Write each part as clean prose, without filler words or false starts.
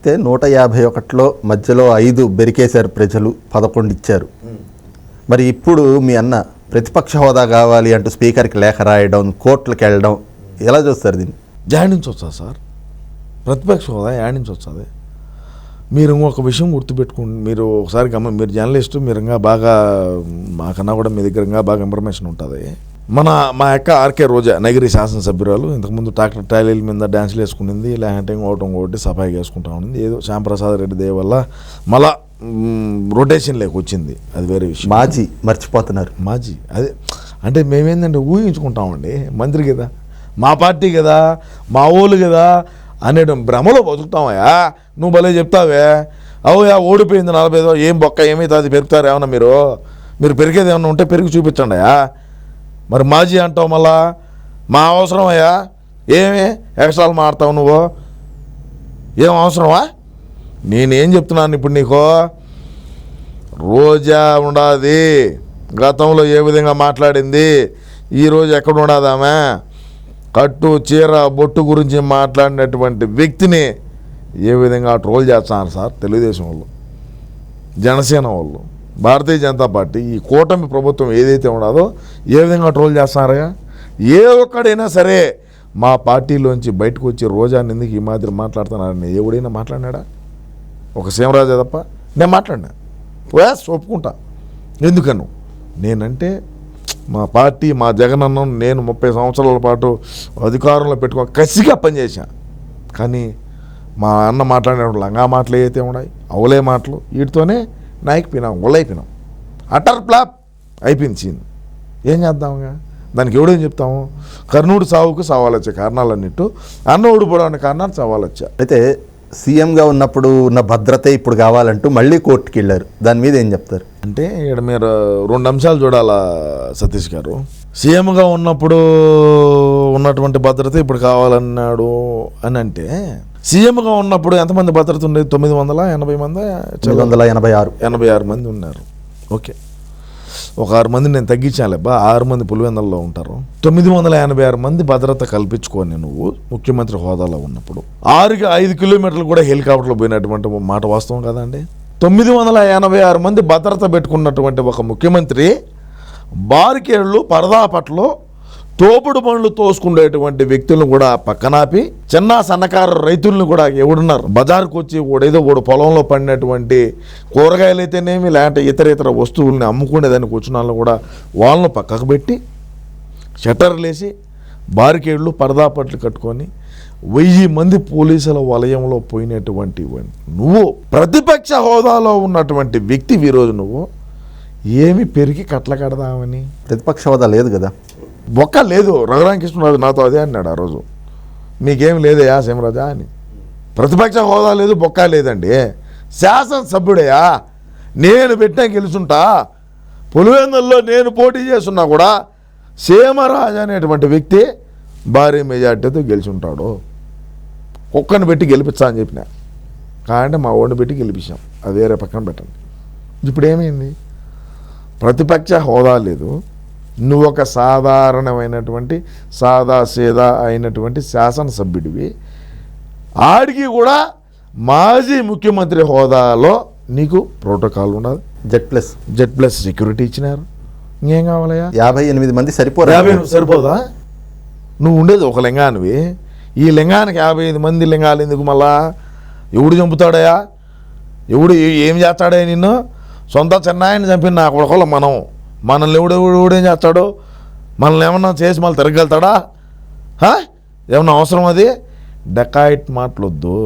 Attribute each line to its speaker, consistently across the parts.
Speaker 1: అయితే 151లో మధ్యలో 5 బెరికేశారు ప్రజలు, 11 ఇచ్చారు. మరి ఇప్పుడు మీ అన్న ప్రతిపక్ష హోదా కావాలి అంటూ స్పీకర్కి లేఖ రాయడం, కోర్టులకు వెళ్ళడం, ఎలా చూస్తారు దీన్ని?
Speaker 2: యాడ్ నుంచి వస్తుంది సార్ ప్రతిపక్ష హోదా, యాడ్ నుంచి వస్తుంది. మీరు ఇంకొక విషయం గుర్తుపెట్టుకోండి, మీరు ఒకసారి మీరు జర్నలిస్టు, మీరు ఇంకా బాగా మాకన్నా కూడా మీ దగ్గర ఇంకా బాగా ఇన్ఫర్మేషన్ ఉంటుంది. మా యొక్క ఆర్కే రోజా నగిరి శాసనసభ్యురాలు ఇంతకుముందు ట్రాక్టర్ ట్రాలీల మీద డ్యాన్సులు వేసుకునింది, లేదంటే ఇంకోటి సఫాయి వేసుకుంటా ఉంది. ఏదో శ్యాంప్రసాద్ రెడ్డి దయ వల్ల మళ్ళా రొటేషన్ లేక వచ్చింది, అది వేరే విషయం.
Speaker 1: మాజీ మర్చిపోతున్నారు.
Speaker 2: మాజీ అదే అంటే మేమేందంటే ఊహించుకుంటామండి, మంత్రి కదా, మా పార్టీ కదా, మా ఊళ్ళు కదా అనే భ్రమలో బతుకుతామయ్యా. నువ్వు భలే చెప్తావే, అవుయా ఓడిపోయింది 40, ఏం బొక్క ఏమైతుంది, పెరుగుతారు ఏమన్నా మీరు పెరిగేది ఏమన్నా ఉంటే పెరిగి చూపించండి అయ్యా. మరి మాజీ అంటావు మళ్ళా, మా అవసరం అయ్యా, ఏమి ఎక్స్ట్రాలు మాడతావు నువ్వు, ఏం అవసరమా? నేనేం చెప్తున్నాను ఇప్పుడు నీకు, రోజా ఉండాది గతంలో ఏ విధంగా మాట్లాడింది, ఈరోజు ఎక్కడ ఉండదామే, కట్టు చీర బొట్టు గురించి మాట్లాడినటువంటి వ్యక్తిని ఏ విధంగా ట్రోల్ చేస్తున్నారు సార్ తెలుగుదేశం వాళ్ళు, జనసేన వాళ్ళు, భారతీయ జనతా పార్టీ, ఈ కూటమి ప్రభుత్వం ఏదైతే ఉండదో ఏ విధంగా ట్రోల్ చేస్తున్నారుగా. ఏ ఒక్కడైనా సరే మా పార్టీలోంచి బయటకు వచ్చి రోజాని ఎందుకు ఈ మాదిరి మాట్లాడుతున్నారని ఎవడైనా మాట్లాడినాడా? ఒక సీమరాజా తప్ప నేను మాట్లాడినా ఒప్పుకుంటా. ఎందుకను నేనంటే మా పార్టీ, మా జగనన్నం, నేను 30 సంవత్సరాల పాటు అధికారంలో పెట్టుకొని కసిగా పనిచేశాను. కానీ మా అన్న మాట్లాడినప్పుడు లంగా మాటలు ఏవైతే ఉన్నాయి, అవలే మాటలు, వీటితోనే నాయకపోయినాం, ఒళ్ళైపోయినాం, అటర్ ఫ్లాప్ అయిపోయింది సీన్. ఏం చేద్దాముగా, దానికి ఎవడేం చెప్తాము? కర్ణుడు సావుకు సవాలొచ్చే కారణాలు అన్నిట్టు అన్న ఓడిపోవడానికి కారణాలు సవాలొచ్చా.
Speaker 1: అయితే సీఎంగా ఉన్నప్పుడు ఉన్న భద్రతే ఇప్పుడు కావాలంటూ మళ్ళీ కోర్టుకి వెళ్ళారు, దాని మీద ఏం చెప్తారు?
Speaker 2: అంటే ఇక్కడ మీరు 2 అంశాలు చూడాలా సతీష్ గారు. సీఎంగా ఉన్నప్పుడు ఉన్నటువంటి భద్రత ఇప్పుడు కావాలన్నాడు అని అంటే, సీఎంగా ఉన్నప్పుడు ఎంతమంది భద్రత ఉండేది? 980 మంది,
Speaker 1: 986
Speaker 2: మంది ఉన్నారు. ఓకే, ఒక 6 మంది నేను తగ్గించాలేబ్బా, 6 మంది పులివెందులలో ఉంటారు. 986 మంది భద్రత కల్పించుకొని నువ్వు ముఖ్యమంత్రి హోదాలో ఉన్నప్పుడు 5 కిలోమీటర్లు కూడా హెలికాప్టర్లో పోయినటువంటి మాట వాస్తవం కదండి. 986 మంది భద్రత పెట్టుకున్నటువంటి ఒక ముఖ్యమంత్రి బారికేడ్లు, పరదాపట్లో తోపుడు బండ్లు తోసుకునేటువంటి వ్యక్తులను కూడా పక్కనాపి, చిన్న సన్నకారు రైతులను కూడా ఎవడున్నారు బజారుకు వచ్చి ఏదో పొలంలో పడినటువంటి కూరగాయలు అయితేనేమి, లేదంటే ఇతర వస్తువుల్ని అమ్ముకునేదానికి వచ్చిన వాళ్ళని కూడా వాళ్ళను పక్కకు పెట్టి షట్టర్లు వేసి బారికేడ్లు, పరదాపట్లు కట్టుకొని 1000 మంది పోలీసుల వలయంలో పోయినటువంటి నువ్వు ప్రతిపక్ష హోదాలో ఉన్నటువంటి వ్యక్తి ఈరోజు నువ్వు ఏమి పెరిగి కట్ల కడదామని?
Speaker 1: ప్రతిపక్ష హోదా లేదు కదా,
Speaker 2: బొక్క లేదు. రఘురామకృష్ణరాజు నాతో అదే అన్నాడు ఆ రోజు, మీకేం లేదయా సీమరాజా అని. ప్రతిపక్ష హోదా లేదు, బొక్క లేదండి, శాసనసభ్యుడయా, నేను పెట్టినా గెలుచుంటా, పులివెందుల్లో నేను పోటీ చేస్తున్నా కూడా సీమరాజు అనేటువంటి వ్యక్తి భారీ మెజార్టీతో గెలుచుంటాడు. కుక్కను పెట్టి గెలిపించా అని చెప్పిన, కాదంటే మా ఓడిని పెట్టి గెలిపించాం, అది వేరే పక్కన పెట్టండి. ఇప్పుడు ఏమైంది? ప్రతిపక్ష హోదా లేదు, నువ్వు ఒక సాధారణమైనటువంటి సాదాసీదా అయినటువంటి శాసనసభ్యుడివి, ఆడికి కూడా మాజీ ముఖ్యమంత్రి హోదాలో నీకు ప్రోటోకాల్ ఉన్నది, జెడ్ ప్లస్ సెక్యూరిటీ ఇచ్చినారు. ఇంకేం కావాలయ్యా?
Speaker 1: 58 మంది సరిపోరా?
Speaker 2: 58 సరిపోదా? నువ్వు ఉండేది ఒక లింగానివి, ఈ లింగానికి 55 మంది లింగాలు ఎందుకు? మళ్ళా ఎవడు చంపుతాడయా? ఎవడు ఏం చేస్తాడే? నిన్ను సొంత చెన్నాయని చంపిన నా కొడుకులో మనల్ని ఎవడేం చేస్తాడు? మనల్ని ఏమన్నా చేసి మళ్ళీ తిరగలుగుతాడా? ఏమన్నా అవసరం? అది డెకాయిట్ మాటలొద్దు,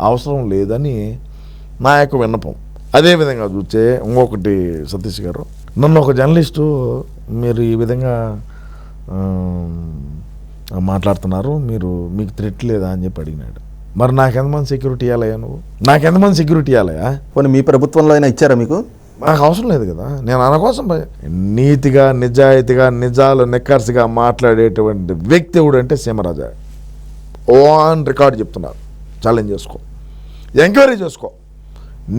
Speaker 2: అవసరం లేదని నా యొక్క విన్నపం. అదేవిధంగా చూస్తే ఇంకొకటి సతీష్ గారు, నన్ను ఒక జర్నలిస్టు మీరు ఈ విధంగా మాట్లాడుతున్నారు, మీకు థ్రెట్ లేదా అని చెప్పి అడిగినాడు. మరి నాకెంతమంది సెక్యూరిటీ ఇవ్వాలయ్యా? నాకెంతమంది సెక్యూరిటీ ఇవ్వాలయ్యా?
Speaker 1: పోనీ మీ ప్రభుత్వంలో అయినా ఇచ్చారా మీకు?
Speaker 2: నాకు అవసరం లేదు కదా, నేను అన్న కోసం నీతిగా, నిజాయితీగా, నిజాలు నిక్కర్సిగా మాట్లాడేటువంటి వ్యక్తి ఎవడంటే సీమరాజా. ఆన్ రికార్డు చెప్తున్నారు, ఛాలెంజ్ చేసుకో, ఎంక్వైరీ చేసుకో.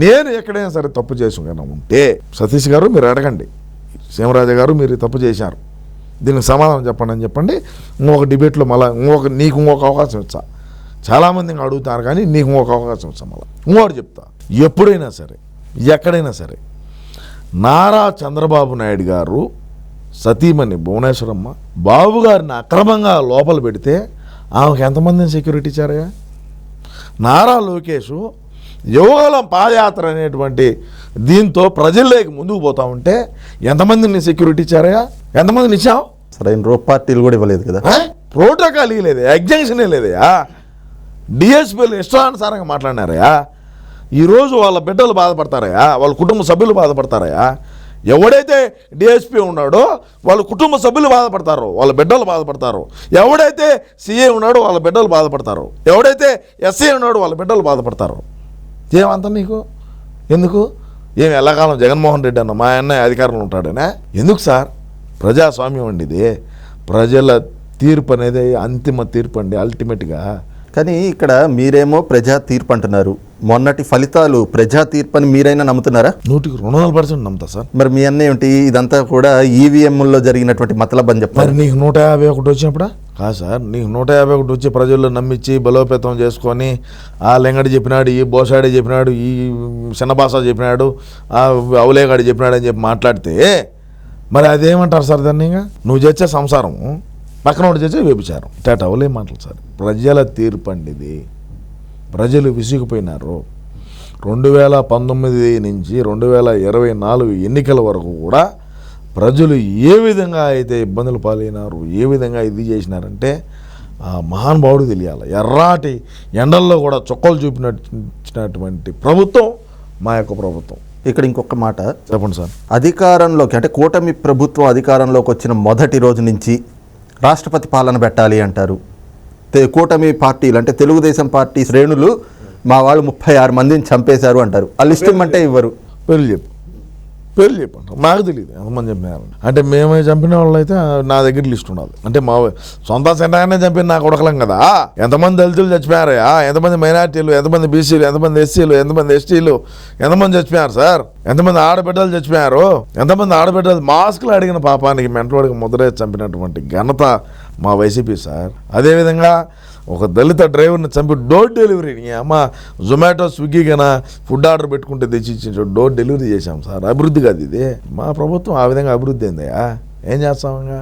Speaker 2: నేను ఎక్కడైనా సరే తప్పు చేసుకున్నా ఉంటే సతీష్ గారు మీరు అడగండి, సీమరాజా గారు మీరు తప్పు చేశారు, దీనికి సమాధానం చెప్పండి అని చెప్పండి. ఇంకొక డిబేట్లో మళ్ళీ నీకు ఇంకొక అవకాశం ఇచ్చా, చాలామంది ఇంకా అడుగుతారు, కానీ నీకు ఒక అవకాశం ఇస్తాం. మళ్ళీ ఇంకోటి చెప్తా, ఎప్పుడైనా సరే ఎక్కడైనా సరే నారా చంద్రబాబు నాయుడు గారు సతీమణి భువనేశ్వరమ్మ బాబు గారిని అక్రమంగా లోపల పెడితే ఆమెకు ఎంతమందిని సెక్యూరిటీ ఇచ్చారుగా? నారా లోకేష్ యువగలం పాదయాత్ర అనేటువంటి దీంతో ప్రజల్లోకి ముందుకు పోతా ఉంటే ఎంతమందిని సెక్యూరిటీ ఇచ్చారయ్యా? ఎంతమందిని ఇచ్చావు?
Speaker 1: సరైన రూప్ పార్టీలు కూడా ఇవ్వలేదు కదా.
Speaker 2: ప్రోటోకాల్ లేదు, ఎగ్జంక్షనే లేదయా. డిఎస్పీలు ఇష్టానుసారంగా మాట్లాడినారయా. ఈరోజు వాళ్ళ బిడ్డలు బాధపడతారయా, వాళ్ళ కుటుంబ సభ్యులు బాధపడతారయా. ఎవడైతే డిఎస్పీ ఉన్నాడో వాళ్ళ కుటుంబ సభ్యులు బాధపడతారో, వాళ్ళ బిడ్డలు బాధపడతారు. ఎవడైతే సిఏ ఉన్నాడో వాళ్ళ బిడ్డలు బాధపడతారు. ఎవడైతే ఎస్ఏ ఉన్నాడో వాళ్ళ బిడ్డలు బాధపడతారు. ఏమంతా నీకు ఎందుకు? ఏం ఎల్లకాలం జగన్మోహన్ రెడ్డి అన్న మా అన్నయ్య అధికారంలో ఉంటాడనే? ఎందుకు సార్? ప్రజాస్వామ్యం అండి ఇది. ప్రజల తీర్పు అనేది అంతిమ తీర్పు అండి, అల్టిమేట్గా.
Speaker 1: కానీ ఇక్కడ మీరేమో ప్రజా తీర్పు అంటున్నారు. మొన్నటి ఫలితాలు ప్రజా తీర్పు అని మీరైనా నమ్ముతున్నారా?
Speaker 2: 100% నమ్ముతా సార్.
Speaker 1: మరి మీ అన్న ఏమిటి ఇదంతా కూడా ఈవీఎంలో జరిగినటువంటి మతలబ్ అని చెప్తారు.
Speaker 2: మరి నీకు 151 వచ్చినప్పుడా? కాదు సార్, నీకు 151 వచ్చి ప్రజల్లో నమ్మించి బలోపేతం చేసుకొని ఆ లెంగడి చెప్పినాడు, ఈ బోసాడి చెప్పినాడు, ఈ చిన్నబాసా చెప్పినాడు, ఆ అవులేగాడి చెప్పినాడు అని చెప్పి మాట్లాడితే మరి అదేమంటారు సార్? దాన్ని నువ్వు చేసే సంసారం పక్కన ఒకటి చేసే వ్యభిచారం, ఇట్ట అవలే మాటలు సార్. ప్రజల తీర్పు అండి ఇది. ప్రజలు విసిగిపోయినారు. 2019 నుంచి 2024 ఎన్నికల వరకు కూడా ప్రజలు ఏ విధంగా అయితే ఇబ్బందులు పాలైనారు, ఏ విధంగా ఇది చేసినారంటే ఆ మహానుభావుడు తెలియాలి. ఎర్రాటి ఎండల్లో కూడా చొక్కలు చూపినటువంటి ప్రభుత్వం మా యొక్క ప్రభుత్వం.
Speaker 1: ఇక్కడ ఇంకొక మాట
Speaker 2: చెప్పండి సార్.
Speaker 1: అధికారంలోకి అంటే కూటమి ప్రభుత్వం అధికారంలోకి వచ్చిన మొదటి రోజు నుంచి రాష్ట్రపతి పాలన పెట్టాలి అంటారు. కూటమి పార్టీలు అంటే తెలుగుదేశం పార్టీ శ్రేణులు మా వాళ్ళు 36 మందిని చంపేశారు అంటారు. ఆ లిస్ట్ ఇమ్మంటే ఇవ్వరు.
Speaker 2: పేర్లు చెప్పండి, మాకు తెలియదు ఎంతమంది చంపినారు. అంటే మేమే చంపిన వాళ్ళు అయితే నా దగ్గర లిస్ట్ ఉండాలి. అంటే మా సొంత సెంటర్గానే చంపిన నా కొడకలం కదా. ఎంతమంది దళితులు చచ్చిపోయారయ్యా, ఎంతమంది మైనార్టీలు, ఎంతమంది బీసీలు, ఎంతమంది ఎస్సీలు, ఎంతమంది ఎస్టీలు, ఎంతమంది చచ్చిపోయారు సార్? ఎంతమంది ఆడబిడ్డలు చచ్చిపోయారు? ఎంతమంది ఆడబిడ్డలు మాస్కులు అడిగిన పాపానికి మెంటవాడికి ముద్రే చంపినటువంటి ఘనత మా వైసీపీ సార్. అదేవిధంగా ఒక దళిత డ్రైవర్ని చంపి డోర్ డెలివరీని అమ్మ జొమాటో స్విగ్గీ కన్నా ఫుడ్ ఆర్డర్ పెట్టుకుంటే తెచ్చి డోర్ డెలివరీ చేశాం సార్. అభివృద్ధి కాదు ఇది. మా ప్రభుత్వం ఆ విధంగా అభివృద్ధి అయిందయ్యా. ఏం చేస్తాం ఇంకా?